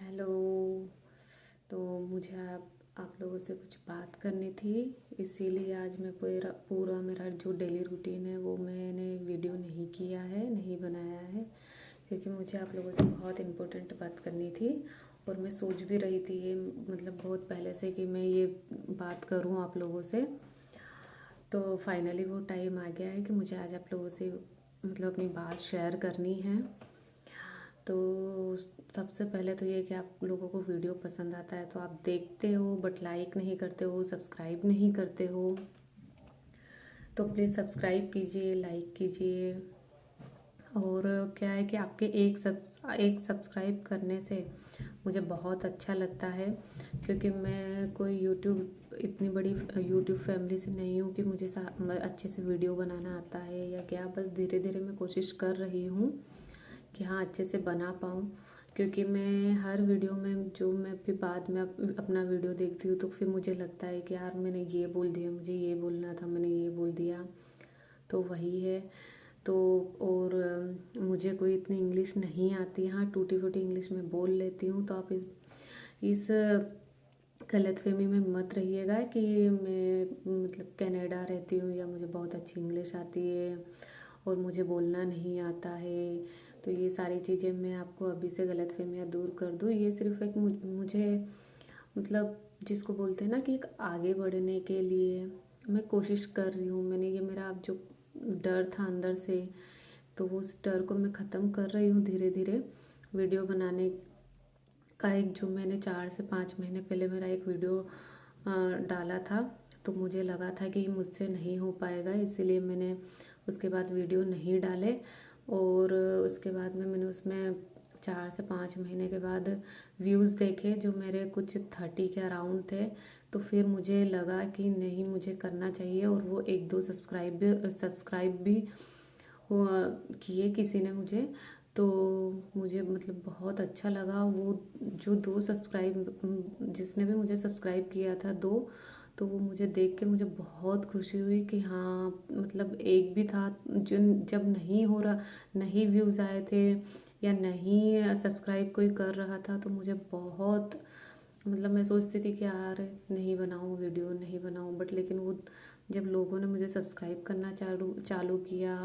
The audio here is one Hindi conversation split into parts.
हेलो। तो मुझे आप लोगों से कुछ बात करनी थी, इसीलिए आज मैं पूरा मेरा जो डेली रूटीन है वो मैंने वीडियो नहीं किया है, नहीं बनाया है, क्योंकि मुझे आप लोगों से बहुत इम्पोर्टेंट बात करनी थी। और मैं सोच भी रही थी ये मतलब बहुत पहले से कि मैं ये बात करूं आप लोगों से। तो फाइनली वो टाइम आ गया है कि मुझे आज आप लोगों से मतलब अपनी बात शेयर करनी है। तो सबसे पहले तो ये कि आप लोगों को वीडियो पसंद आता है तो आप देखते हो बट लाइक नहीं करते हो, सब्सक्राइब नहीं करते हो। तो प्लीज़ सब्सक्राइब कीजिए, लाइक कीजिए। और क्या है कि आपके एक सब्सक्राइब करने से मुझे बहुत अच्छा लगता है, क्योंकि मैं कोई यूट्यूब इतनी बड़ी यूट्यूब फैमिली से नहीं हूँ कि मुझे अच्छे से वीडियो बनाना आता है या क्या। बस धीरे धीरे मैं कोशिश कर रही हूँ कि हाँ अच्छे से बना पाऊँ। क्योंकि मैं हर वीडियो में जो मैं फिर बाद में अपना वीडियो देखती हूँ तो फिर मुझे लगता है कि यार मैंने ये बोल दिया, मुझे ये बोलना था, मैंने ये बोल दिया। तो वही है। तो और मुझे कोई इतनी इंग्लिश नहीं आती, हाँ टूटी फूटी इंग्लिश में बोल लेती हूँ। तो आप इस गलतफहमी में मत रहिएगा कि मैं मतलब कनाडा रहती हूँ या मुझे बहुत अच्छी इंग्लिश आती है और मुझे बोलना नहीं आता है। तो ये सारी चीज़ें मैं आपको अभी से गलतफहमियाँ दूर कर दूँ। ये सिर्फ एक मुझे मतलब जिसको बोलते हैं ना कि एक आगे बढ़ने के लिए मैं कोशिश कर रही हूँ। मैंने ये मेरा अब जो डर था अंदर से, तो उस डर को मैं ख़त्म कर रही हूँ धीरे धीरे। वीडियो बनाने का एक जो मैंने 4 से 5 महीने पहले मेरा एक वीडियो डाला था, तो मुझे लगा था कि मुझसे नहीं हो पाएगा, इसीलिए मैंने उसके बाद वीडियो नहीं डाले। और उसके बाद में मैंने उसमें 4 से 5 महीने के बाद व्यूज़ देखे जो मेरे कुछ 30 के अराउंड थे। तो फिर मुझे लगा कि नहीं मुझे करना चाहिए, और वो एक दो सब्सक्राइब भी किए किसी ने मुझे। तो मुझे मतलब बहुत अच्छा लगा वो जो दो सब्सक्राइब जिसने भी मुझे सब्सक्राइब किया था दो, तो वो मुझे देख के मुझे बहुत खुशी हुई कि हाँ मतलब एक भी था जो जब नहीं हो रहा, नहीं व्यूज़ आए थे या नहीं सब्सक्राइब कोई कर रहा था, तो मुझे बहुत मतलब मैं सोचती थी कि यार नहीं बनाऊँ वीडियो, नहीं बनाऊँ, बट लेकिन वो जब लोगों ने मुझे सब्सक्राइब करना चालू चालू किया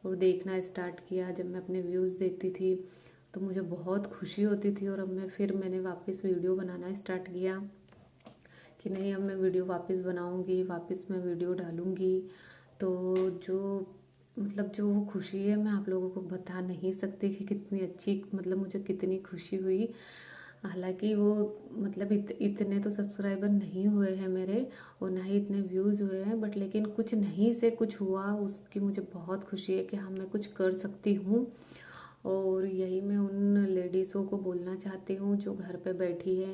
और देखना स्टार्ट किया, जब मैं अपने व्यूज़ देखती थी तो मुझे बहुत खुशी होती थी। और अब मैंने वापस वीडियो बनाना स्टार्ट किया कि नहीं अब मैं वीडियो वापस बनाऊंगी, वापस मैं वीडियो डालूंगी। तो जो मतलब जो वो खुशी है मैं आप लोगों को बता नहीं सकती कि कितनी अच्छी मतलब मुझे कितनी खुशी हुई। हालांकि वो मतलब इतने तो सब्सक्राइबर नहीं हुए हैं मेरे, और ना ही इतने व्यूज़ हुए हैं, बट लेकिन कुछ नहीं से कुछ हुआ, उसकी मुझे बहुत खुशी है कि हाँ मैं कुछ कर सकती हूँ। और यही मैं उन लेडीज़ों को बोलना चाहती हूँ जो घर पे बैठी है।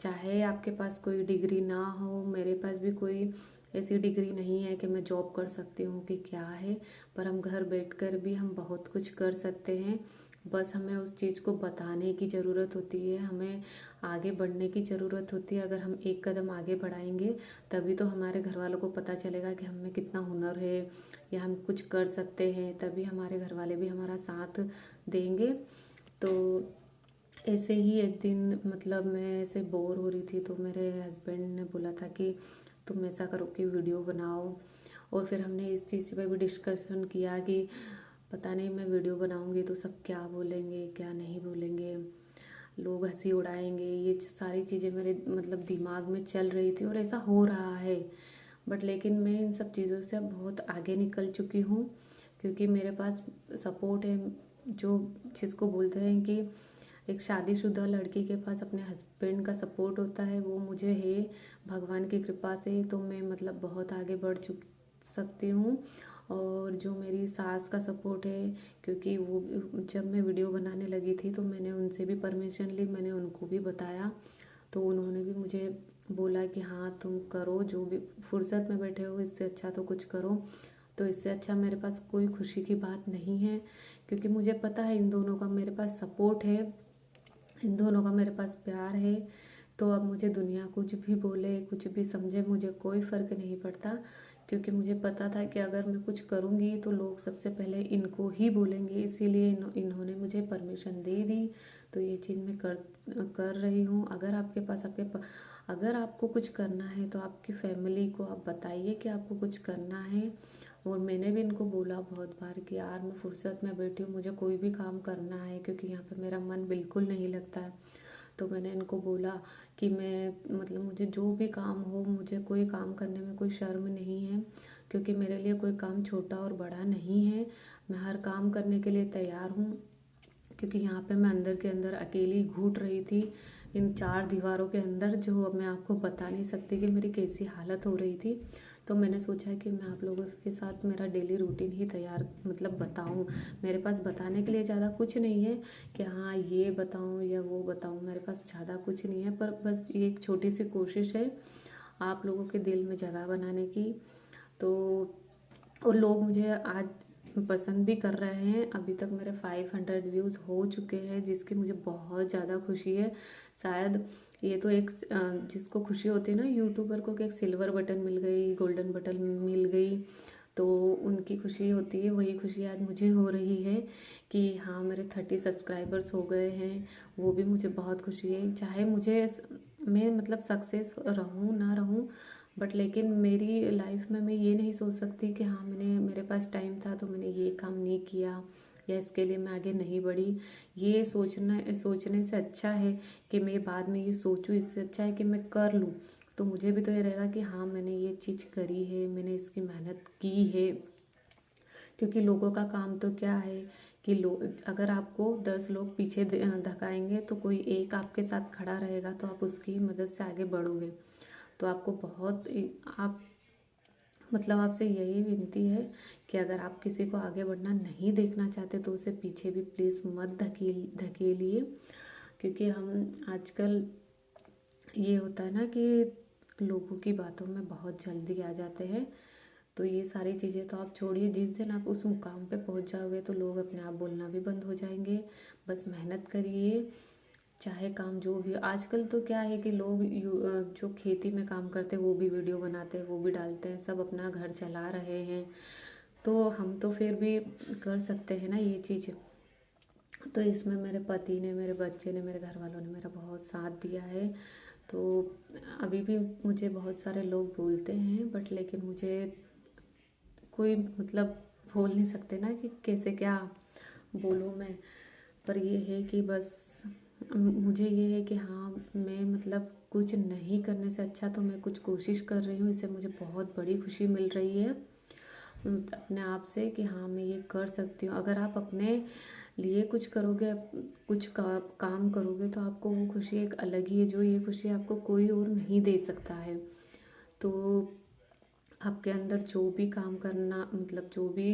चाहे आपके पास कोई डिग्री ना हो, मेरे पास भी कोई ऐसी डिग्री नहीं है कि मैं जॉब कर सकती हूँ कि क्या है, पर हम घर बैठकर भी हम बहुत कुछ कर सकते हैं। बस हमें उस चीज़ को बताने की ज़रूरत होती है, हमें आगे बढ़ने की ज़रूरत होती है। अगर हम एक कदम आगे बढ़ाएंगे तभी तो हमारे घर वालों को पता चलेगा कि हमें कितना हुनर है या हम कुछ कर सकते हैं, तभी हमारे घर वाले भी हमारा साथ देंगे। तो ऐसे ही एक दिन मतलब मैं ऐसे बोर हो रही थी तो मेरे हस्बैंड ने बोला था कि तुम ऐसा करो कि वीडियो बनाओ। और फिर हमने इस चीज़ पे भी डिस्कशन किया कि पता नहीं मैं वीडियो बनाऊंगी तो सब क्या बोलेंगे क्या नहीं बोलेंगे, लोग हंसी उड़ाएंगे, ये सारी चीज़ें मेरे मतलब दिमाग में चल रही थी और ऐसा हो रहा है। बट लेकिन मैं इन सब चीज़ों से अब बहुत आगे निकल चुकी हूँ, क्योंकि मेरे पास सपोर्ट है। जो जिसको बोलते हैं कि एक शादीशुदा लड़की के पास अपने हस्बैंड का सपोर्ट होता है, वो मुझे है भगवान की कृपा से। तो मैं मतलब बहुत आगे बढ़ सकती हूँ। और जो मेरी सास का सपोर्ट है, क्योंकि वो जब मैं वीडियो बनाने लगी थी तो मैंने उनसे भी परमिशन ली, मैंने उनको भी बताया, तो उन्होंने भी मुझे बोला कि हाँ तुम करो, जो भी फुर्सत में बैठे हो इससे अच्छा तो कुछ करो। तो इससे अच्छा मेरे पास कोई खुशी की बात नहीं है, क्योंकि मुझे पता है इन दोनों का मेरे पास सपोर्ट है, इन दोनों का मेरे पास प्यार है। तो अब मुझे दुनिया कुछ भी बोले, कुछ भी समझे, मुझे कोई फ़र्क नहीं पड़ता, क्योंकि मुझे पता था कि अगर मैं कुछ करूँगी तो लोग सबसे पहले इनको ही बोलेंगे, इसीलिए इन्होंने मुझे परमिशन दे दी। तो ये चीज़ मैं कर रही हूँ। अगर आपके पास अगर आपको कुछ करना है तो आपकी फैमिली को आप बताइए कि आपको कुछ करना है। और मैंने भी इनको बोला बहुत बार कि यार मैं फुर्सत में बैठी हूँ, मुझे कोई भी काम करना है, क्योंकि यहाँ पे मेरा मन बिल्कुल नहीं लगता है। तो मैंने इनको बोला कि मैं मतलब मुझे जो भी काम हो, मुझे कोई काम करने में कोई शर्म नहीं है, क्योंकि मेरे लिए कोई काम छोटा और बड़ा नहीं है। मैं हर काम करने के लिए तैयार हूँ। क्योंकि यहाँ पे मैं अंदर के अंदर अकेली घुट रही थी इन चार दीवारों के अंदर, जो अब मैं आपको बता नहीं सकती कि मेरी कैसी हालत हो रही थी। तो मैंने सोचा कि मैं आप लोगों के साथ मेरा डेली रूटीन ही तैयार मतलब बताऊँ। मेरे पास बताने के लिए ज़्यादा कुछ नहीं है कि हाँ ये बताऊँ या वो बताऊँ, मेरे पास ज़्यादा कुछ नहीं है, पर बस ये एक छोटी सी कोशिश है आप लोगों के दिल में जगह बनाने की। तो और लोग मुझे आज पसंद भी कर रहे हैं। अभी तक मेरे 500 व्यूज़ हो चुके हैं, जिसकी मुझे बहुत ज़्यादा खुशी है। शायद ये तो एक जिसको खुशी होती है ना यूट्यूबर को कि एक सिल्वर बटन मिल गई, गोल्डन बटन मिल गई, तो उनकी खुशी होती है, वही खुशी आज मुझे हो रही है कि हाँ मेरे 30 सब्सक्राइबर्स हो गए हैं। वो भी मुझे बहुत खुशी है। चाहे मैं मतलब सक्सेस रहूँ ना रहूँ, बट लेकिन मेरी लाइफ में मैं ये नहीं सोच सकती कि हाँ मेरे पास टाइम था तो मैंने ये काम नहीं किया या इसके लिए मैं आगे नहीं बढ़ी। ये सोचने से अच्छा है कि मैं बाद में ये सोचूं, इससे अच्छा है कि मैं कर लूँ। तो मुझे भी तो ये रहेगा कि हाँ मैंने ये चीज़ करी है, मैंने इसकी मेहनत की है। क्योंकि लोगों का काम तो क्या है कि अगर आपको 10 लोग पीछे धकाएंगे तो कोई एक आपके साथ खड़ा रहेगा, तो आप उसकी मदद से आगे बढ़ोगे। तो आपको आप मतलब आपसे यही विनती है कि अगर आप किसी को आगे बढ़ना नहीं देखना चाहते तो उसे पीछे भी प्लीज़ मत धकेलिए। क्योंकि हम आजकल ये होता है ना कि लोगों की बातों में बहुत जल्दी आ जाते हैं। तो ये सारी चीज़ें तो आप छोड़िए, जिस दिन आप उस मुकाम पे पहुंच जाओगे तो लोग अपने आप बोलना भी बंद हो जाएंगे। बस मेहनत करिए, चाहे काम जो भी। आजकल तो क्या है कि लोग जो खेती में काम करते हैं वो भी वीडियो बनाते हैं, वो भी डालते हैं, सब अपना घर चला रहे हैं। तो हम तो फिर भी कर सकते हैं ना ये चीज़। तो इसमें मेरे पति ने, मेरे बच्चे ने, मेरे घर वालों ने मेरा बहुत साथ दिया है। तो अभी भी मुझे बहुत सारे लोग बोलते हैं, बट लेकिन मुझे कोई मतलब बोल नहीं सकते ना कि कैसे क्या बोलूँ मैं। पर ये है कि बस मुझे ये है कि हाँ मैं मतलब कुछ नहीं करने से अच्छा तो मैं कुछ कोशिश कर रही हूँ, इससे मुझे बहुत बड़ी खुशी मिल रही है अपने आप से कि हाँ मैं ये कर सकती हूँ। अगर आप अपने लिए कुछ करोगे, कुछ काम करोगे, तो आपको वो खुशी एक अलग ही है, जो ये खुशी आपको कोई और नहीं दे सकता है। तो आपके अंदर जो भी काम करना मतलब जो भी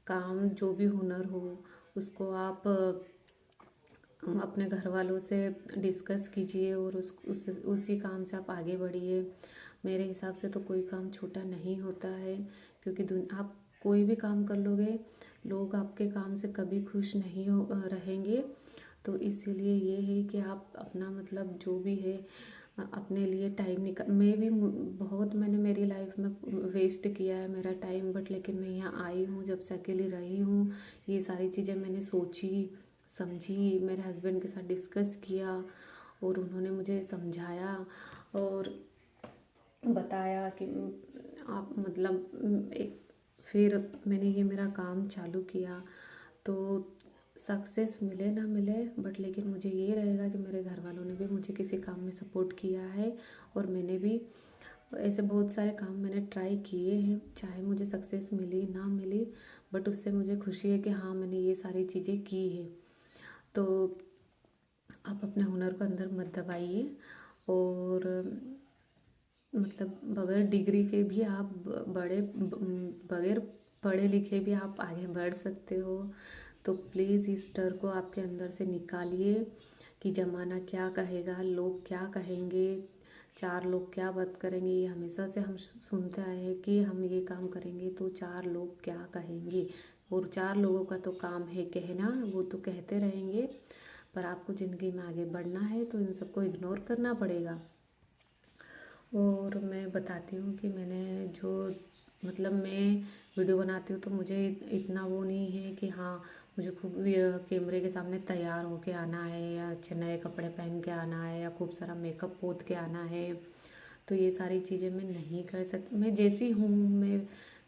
काम, जो भी हुनर हो, उसको आप अपने घर वालों से डिस्कस कीजिए और उसी काम से आप आगे बढ़िए। मेरे हिसाब से तो कोई काम छोटा नहीं होता है, क्योंकि आप कोई भी काम कर लोगे, लोग आपके काम से कभी खुश नहीं रहेंगे। तो इसीलिए ये है कि आप अपना मतलब जो भी है अपने लिए टाइम निकाल। मैंने मेरी लाइफ में वेस्ट किया है मेरा टाइम, बट लेकिन मैं यहाँ आई हूँ, जब से अकेली रही हूँ, ये सारी चीज़ें मैंने सोची समझी, मेरे हस्बैंड के साथ डिस्कस किया और उन्होंने मुझे समझाया और बताया कि आप मतलब एक फिर मैंने ये मेरा काम चालू किया। तो सक्सेस मिले ना मिले, बट लेकिन मुझे ये रहेगा कि मेरे घर वालों ने भी मुझे किसी काम में सपोर्ट किया है और मैंने भी ऐसे बहुत सारे काम मैंने ट्राई किए हैं, चाहे मुझे सक्सेस मिली ना मिली, बट उससे मुझे खुशी है कि हाँ मैंने ये सारी चीज़ें की है। तो आप अपने हुनर को अंदर मत दबाइए और मतलब बगैर डिग्री के भी आप बगैर पढ़े लिखे भी आप आगे बढ़ सकते हो। तो प्लीज़ इस डर को आपके अंदर से निकालिए कि ज़माना क्या कहेगा, लोग क्या कहेंगे, चार लोग क्या बात करेंगे। ये हमेशा से हम सुनते आए हैं कि हम ये काम करेंगे तो चार लोग क्या कहेंगे, और चार लोगों का तो काम है कहना, वो तो कहते रहेंगे। पर आपको ज़िंदगी में आगे बढ़ना है तो इन सबको इग्नोर करना पड़ेगा। और मैं बताती हूँ कि मैंने जो मतलब मैं वीडियो बनाती हूँ तो मुझे इतना वो नहीं है कि हाँ मुझे खूब कैमरे के सामने तैयार होके आना है या अच्छे नए कपड़े पहन के आना है या खूब सारा मेकअप पोत के आना है। तो ये सारी चीज़ें मैं नहीं कर सकती। मैं जैसी हूँ मैं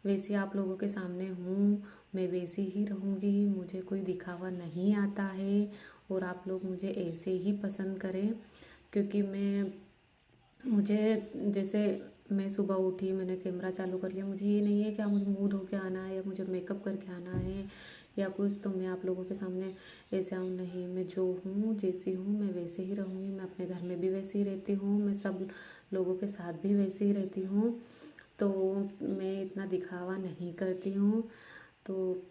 वैसी आप लोगों के सामने हूँ, मैं वैसी ही रहूँगी। मुझे कोई दिखावा नहीं आता है और आप लोग मुझे ऐसे ही पसंद करें, क्योंकि मुझे जैसे मैं सुबह उठी, मैंने कैमरा चालू कर लिया, मुझे ये नहीं है कि मुझे मुँह धो के आना है या मुझे मेकअप करके आना है या कुछ तो मैं आप लोगों के सामने ऐसे आऊँ। नहीं, मैं जो हूँ जैसी हूँ मैं वैसे ही रहूँगी। मैं अपने घर में भी वैसे ही रहती हूँ, मैं सब लोगों के साथ भी वैसे ही रहती हूँ। तो मैं इतना दिखावा नहीं करती हूँ। तो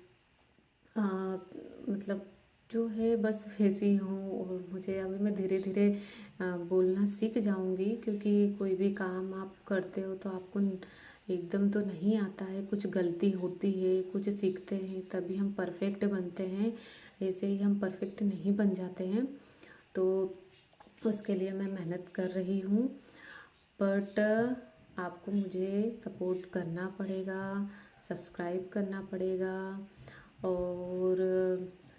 आ, मतलब जो है बस वैसे ही हूँ। और मुझे अभी मैं धीरे धीरे बोलना सीख जाऊँगी, क्योंकि कोई भी काम आप करते हो तो आपको एकदम तो नहीं आता है, कुछ गलती होती है, कुछ सीखते हैं तभी हम परफेक्ट बनते हैं। ऐसे ही हम परफेक्ट नहीं बन जाते हैं। तो उसके लिए मैं मेहनत कर रही हूँ, बट आपको मुझे सपोर्ट करना पड़ेगा, सब्सक्राइब करना पड़ेगा और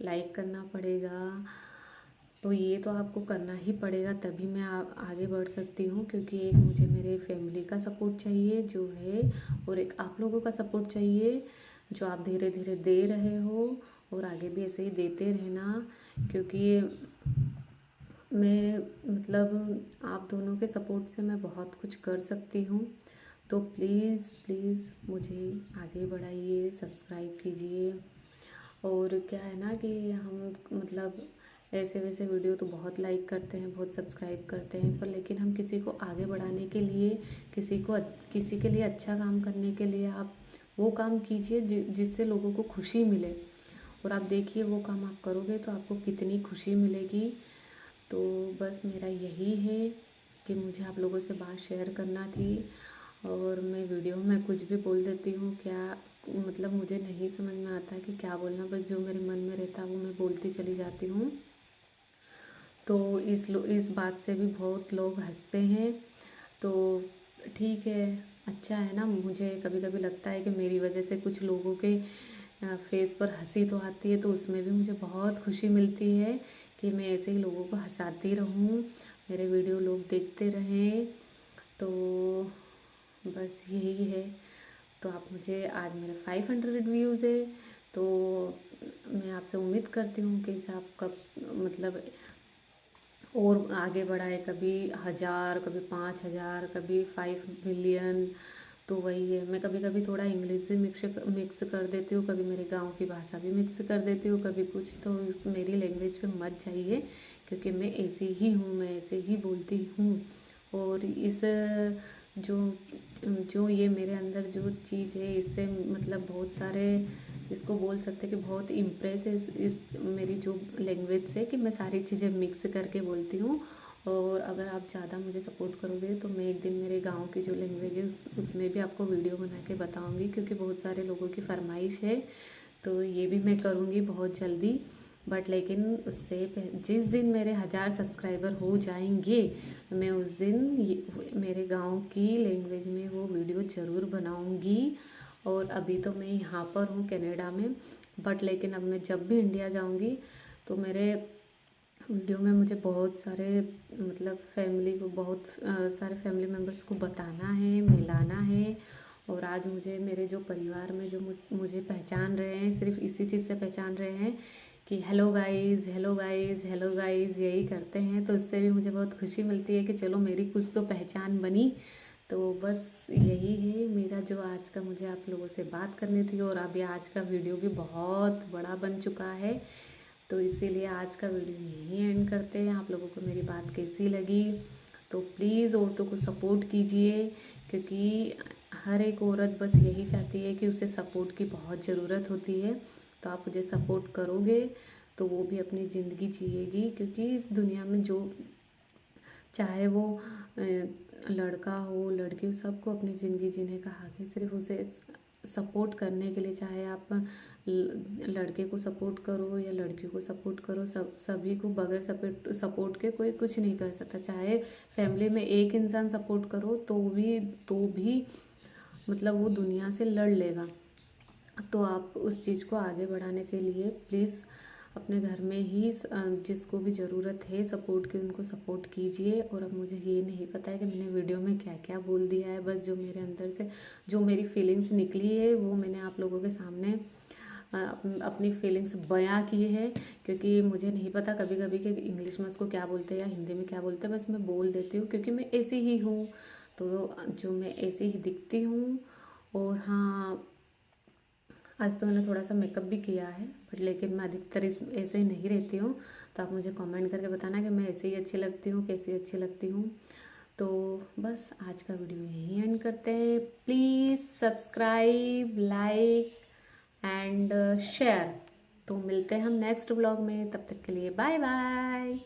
लाइक करना पड़ेगा। तो ये तो आपको करना ही पड़ेगा, तभी मैं आगे बढ़ सकती हूँ। क्योंकि एक मुझे मेरे फैमिली का सपोर्ट चाहिए जो है, और एक आप लोगों का सपोर्ट चाहिए जो आप धीरे धीरे दे रहे हो, और आगे भी ऐसे ही देते रहना। क्योंकि मैं मतलब आप दोनों के सपोर्ट से मैं बहुत कुछ कर सकती हूँ। तो प्लीज़ प्लीज़ मुझे आगे बढ़ाइए, सब्सक्राइब कीजिए। और क्या है ना कि हम मतलब ऐसे वैसे वीडियो तो बहुत लाइक करते हैं, बहुत सब्सक्राइब करते हैं, पर लेकिन हम किसी को आगे बढ़ाने के लिए, किसी के लिए अच्छा काम करने के लिए आप वो काम कीजिए जिससे लोगों को खुशी मिले। और आप देखिए वो काम आप करोगे तो आपको कितनी खुशी मिलेगी। तो बस मेरा यही है कि मुझे आप लोगों से बात शेयर करना थी। और मैं वीडियो में कुछ भी बोल देती हूँ, क्या मतलब मुझे नहीं समझ में आता कि क्या बोलना, बस जो मेरे मन में रहता है वो मैं बोलती चली जाती हूँ। तो इस बात से भी बहुत लोग हंसते हैं। तो ठीक है, अच्छा है ना। मुझे कभी कभी लगता है कि मेरी वजह से कुछ लोगों के फेस पर हंसी तो आती है, तो उसमें भी मुझे बहुत खुशी मिलती है कि मैं ऐसे ही लोगों को हंसाती रहूँ, मेरे वीडियो लोग देखते रहें। तो बस यही है। तो आप मुझे, आज मेरे 500 व्यूज़ है, तो मैं आपसे उम्मीद करती हूँ कि इसे आप कब मतलब और आगे बढ़ाए, कभी 1000, कभी 5000, कभी 5 मिलियन। तो वही है, मैं कभी कभी थोड़ा इंग्लिश भी मिक्स कर देती हूँ, कभी मेरे गांव की भाषा भी मिक्स कर देती हूँ, कभी कुछ। तो उस मेरी लैंग्वेज पे मत जाइए, क्योंकि मैं ऐसी ही हूँ, मैं ऐसे ही बोलती हूँ। और इस जो जो ये मेरे अंदर जो चीज़ है, इससे मतलब बहुत सारे इसको बोल सकते हैं कि बहुत इम्प्रेस है इस मेरी जो लैंग्वेज से, कि मैं सारी चीज़ें मिक्स करके बोलती हूँ। और अगर आप ज़्यादा मुझे सपोर्ट करोगे तो मैं एक दिन मेरे गांव की जो लैंग्वेज है उसमें भी आपको वीडियो बना के बताऊँगी, क्योंकि बहुत सारे लोगों की फरमाइश है। तो ये भी मैं करूँगी बहुत जल्दी। बट लेकिन जिस दिन मेरे 1000 सब्सक्राइबर हो जाएंगे, मैं उस दिन मेरे गांव की लैंग्वेज में वो वीडियो ज़रूर बनाऊँगी। और अभी तो मैं यहाँ पर हूँ कनाडा में, बट लेकिन अब मैं जब भी इंडिया जाऊँगी तो मेरे वीडियो में मुझे बहुत सारे मतलब फैमिली को, बहुत सारे फैमिली मेम्बर्स को बताना है, मिलाना है। और आज मुझे मेरे जो परिवार में जो मुझे पहचान रहे हैं, सिर्फ इसी चीज़ से पहचान रहे हैं कि hello guys, hello guys, hello guys, यही करते हैं। तो इससे भी मुझे बहुत खुशी मिलती है कि चलो मेरी कुछ तो पहचान बनी। तो बस यही है मेरा, जो आज का मुझे आप लोगों से बात करनी थी। और अभी आज का वीडियो भी बहुत बड़ा बन चुका है, तो इसीलिए आज का वीडियो यहीं एंड करते हैं। आप लोगों को मेरी बात कैसी लगी, तो प्लीज़ औरतों को सपोर्ट कीजिए, क्योंकि हर एक औरत बस यही चाहती है कि उसे सपोर्ट की बहुत ज़रूरत होती है। तो आप मुझे सपोर्ट करोगे तो वो भी अपनी ज़िंदगी जिएगी, क्योंकि इस दुनिया में जो चाहे वो लड़का हो लड़की हो, सबको अपनी ज़िंदगी जीने का हक है। सिर्फ उसे सपोर्ट करने के लिए, चाहे आप लड़के को सपोर्ट करो या लड़की को सपोर्ट करो, सभी को बगैर सपोर्ट के कोई कुछ नहीं कर सकता। चाहे फैमिली में एक इंसान सपोर्ट करो तो भी मतलब वो दुनिया से लड़ लेगा। तो आप उस चीज़ को आगे बढ़ाने के लिए प्लीज़ अपने घर में ही जिसको भी ज़रूरत है सपोर्ट की, उनको सपोर्ट कीजिए। और अब मुझे ये नहीं पता है कि मैंने वीडियो में क्या क्या बोल दिया है, बस जो मेरे अंदर से जो मेरी फीलिंग्स निकली है वो मैंने आप लोगों के सामने अपनी फीलिंग्स बयां की है। क्योंकि मुझे नहीं पता कभी कभी कि इंग्लिश में उसको क्या बोलते हैं या हिंदी में क्या बोलते हैं, बस मैं बोल देती हूँ क्योंकि मैं ऐसी ही हूँ। तो जो मैं ऐसी ही दिखती हूँ। और हाँ, आज तो मैंने थोड़ा सा मेकअप भी किया है, बट लेकिन मैं अधिकतर इस ऐसे ही नहीं रहती हूँ। तो आप मुझे कमेंट करके बताना कि मैं ऐसे ही अच्छी लगती हूँ, कैसी अच्छी लगती हूँ। तो बस आज का वीडियो यहीं एंड करते हैं। Please subscribe, like and share. तो मिलते हैं हम नेक्स्ट ब्लॉग में, तब तक के लिए बाय बाय।